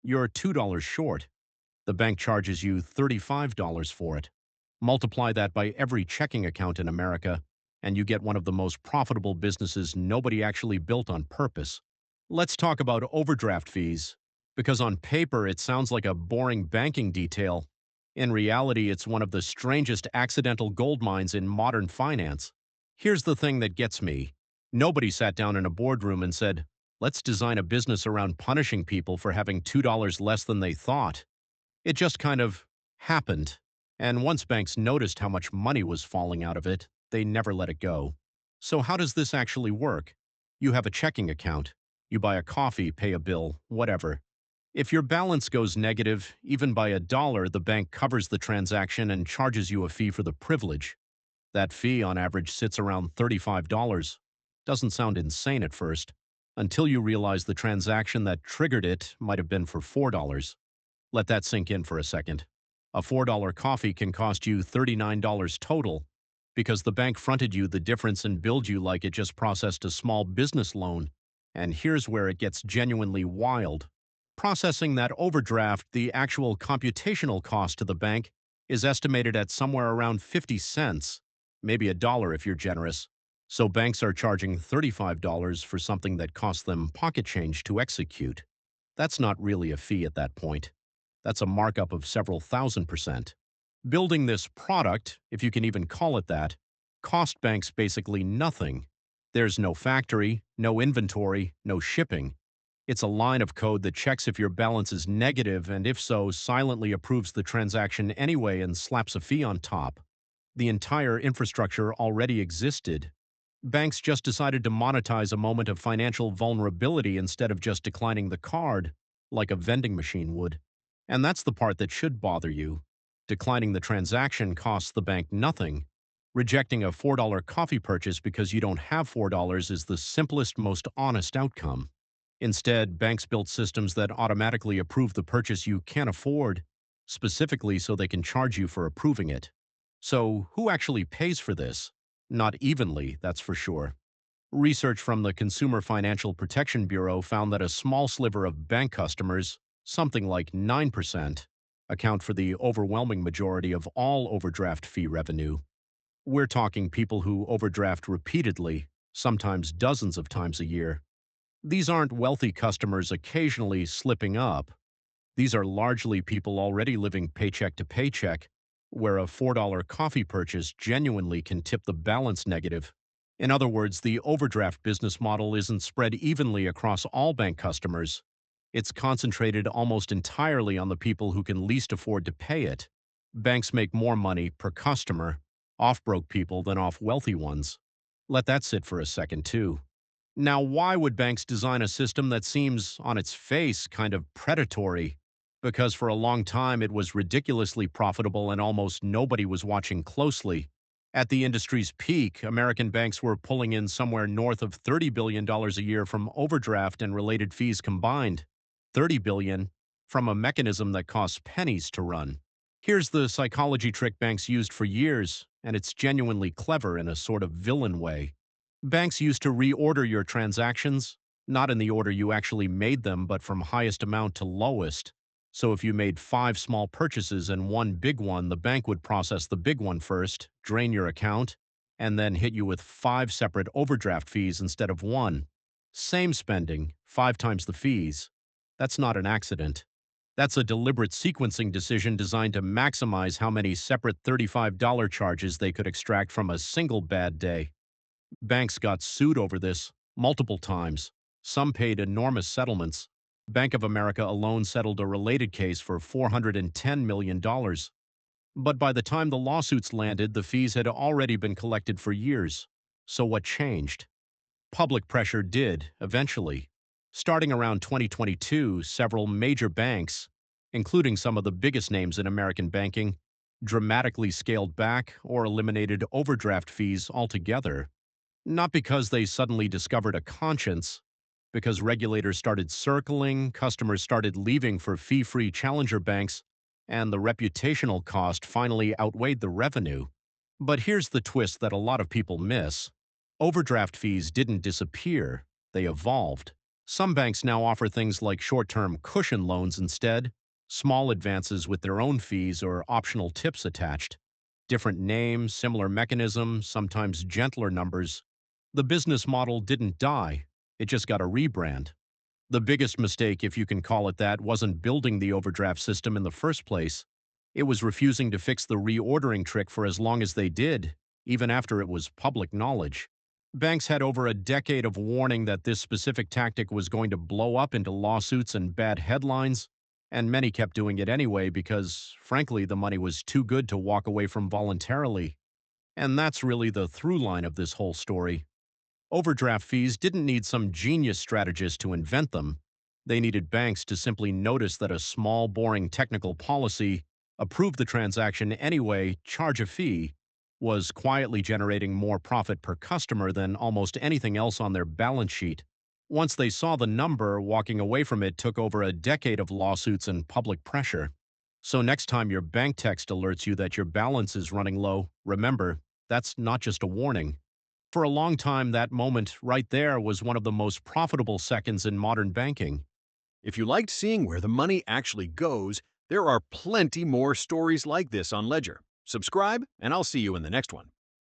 You're $2 short. The bank charges you $35 for it. Multiply that by every checking account in America, and you get one of the most profitable businesses nobody actually built on purpose. Let's talk about overdraft fees, because on paper it sounds like a boring banking detail. In reality, it's one of the strangest accidental gold mines in modern finance. Here's the thing that gets me. Nobody sat down in a boardroom and said, let's design a business around punishing people for having $2 less than they thought. It just kind of happened. And once banks noticed how much money was falling out of it, they never let it go. So how does this actually work? You have a checking account. You buy a coffee, pay a bill, whatever. If your balance goes negative, even by a dollar, the bank covers the transaction and charges you a fee for the privilege. That fee, on average, sits around $35. Doesn't sound insane at first, until you realize the transaction that triggered it might have been for $4. Let that sink in for a second. A $4 coffee can cost you $39 total because the bank fronted you the difference and billed you like it just processed a small business loan. And here's where it gets genuinely wild. Processing that overdraft, the actual computational cost to the bank, is estimated at somewhere around 50 cents, maybe a dollar if you're generous. So banks are charging $35 for something that cost them pocket change to execute. That's not really a fee at that point. That's a markup of several thousand%. Building this product, if you can even call it that, cost banks basically nothing. There's no factory, no inventory, no shipping. It's a line of code that checks if your balance is negative and if so, silently approves the transaction anyway and slaps a fee on top. The entire infrastructure already existed. Banks just decided to monetize a moment of financial vulnerability instead of just declining the card, like a vending machine would. And that's the part that should bother you. Declining the transaction costs the bank nothing. Rejecting a $4 coffee purchase because you don't have $4 is the simplest, most honest outcome. Instead, banks built systems that automatically approve the purchase you can't afford, specifically so they can charge you for approving it. So, who actually pays for this? Not evenly, that's for sure. Research from the Consumer Financial Protection Bureau found that a small sliver of bank customers, something like 9%, account for the overwhelming majority of all overdraft fee revenue. We're talking people who overdraft repeatedly, sometimes dozens of times a year. These aren't wealthy customers occasionally slipping up. These are largely people already living paycheck to paycheck, where a $4 coffee purchase genuinely can tip the balance negative. In other words, the overdraft business model isn't spread evenly across all bank customers. It's concentrated almost entirely on the people who can least afford to pay it. Banks make more money per customer off broke people than off wealthy ones. Let that sit for a second, too. Now, why would banks design a system that seems, on its face, kind of predatory? Because for a long time it was ridiculously profitable and almost nobody was watching closely. At the industry's peak, American banks were pulling in somewhere north of $30 billion a year from overdraft and related fees combined. $30 billion from a mechanism that costs pennies to run. Here's the psychology trick banks used for years, and it's genuinely clever in a sort of villain way. Banks used to reorder your transactions, not in the order you actually made them, but from highest amount to lowest. So if you made 5 small purchases and one big one, the bank would process the big one first, drain your account, and then hit you with 5 separate overdraft fees instead of one. Same spending, 5 times the fees. That's not an accident. That's a deliberate sequencing decision designed to maximize how many separate $35 charges they could extract from a single bad day. Banks got sued over this multiple times. Some paid enormous settlements. Bank of America alone settled a related case for $410 million. But by the time the lawsuits landed, the fees had already been collected for years. So what changed? Public pressure did, eventually. Starting around 2022, several major banks, including some of the biggest names in American banking, dramatically scaled back or eliminated overdraft fees altogether. Not because they suddenly discovered a conscience, because regulators started circling, customers started leaving for fee-free challenger banks, and the reputational cost finally outweighed the revenue. But here's the twist that a lot of people miss. Overdraft fees didn't disappear, they evolved. Some banks now offer things like short-term cushion loans instead, small advances with their own fees or optional tips attached. Different names, similar mechanism, sometimes gentler numbers. The business model didn't die, it just got a rebrand. The biggest mistake, if you can call it that, wasn't building the overdraft system in the first place. It was refusing to fix the reordering trick for as long as they did, even after it was public knowledge. Banks had over a decade of warning that this specific tactic was going to blow up into lawsuits and bad headlines, and many kept doing it anyway because, frankly, the money was too good to walk away from voluntarily. And that's really the through line of this whole story. Overdraft fees didn't need some genius strategist to invent them. They needed banks to simply notice that a small, boring technical policy, approve the transaction anyway, charge a fee, was quietly generating more profit per customer than almost anything else on their balance sheet. Once they saw the number, walking away from it took over a decade of lawsuits and public pressure. So next time your bank text alerts you that your balance is running low, remember, that's not just a warning. For a long time, that moment right there was one of the most profitable seconds in modern banking. If you liked seeing where the money actually goes, there are plenty more stories like this on Ledger. Subscribe, and I'll see you in the next one.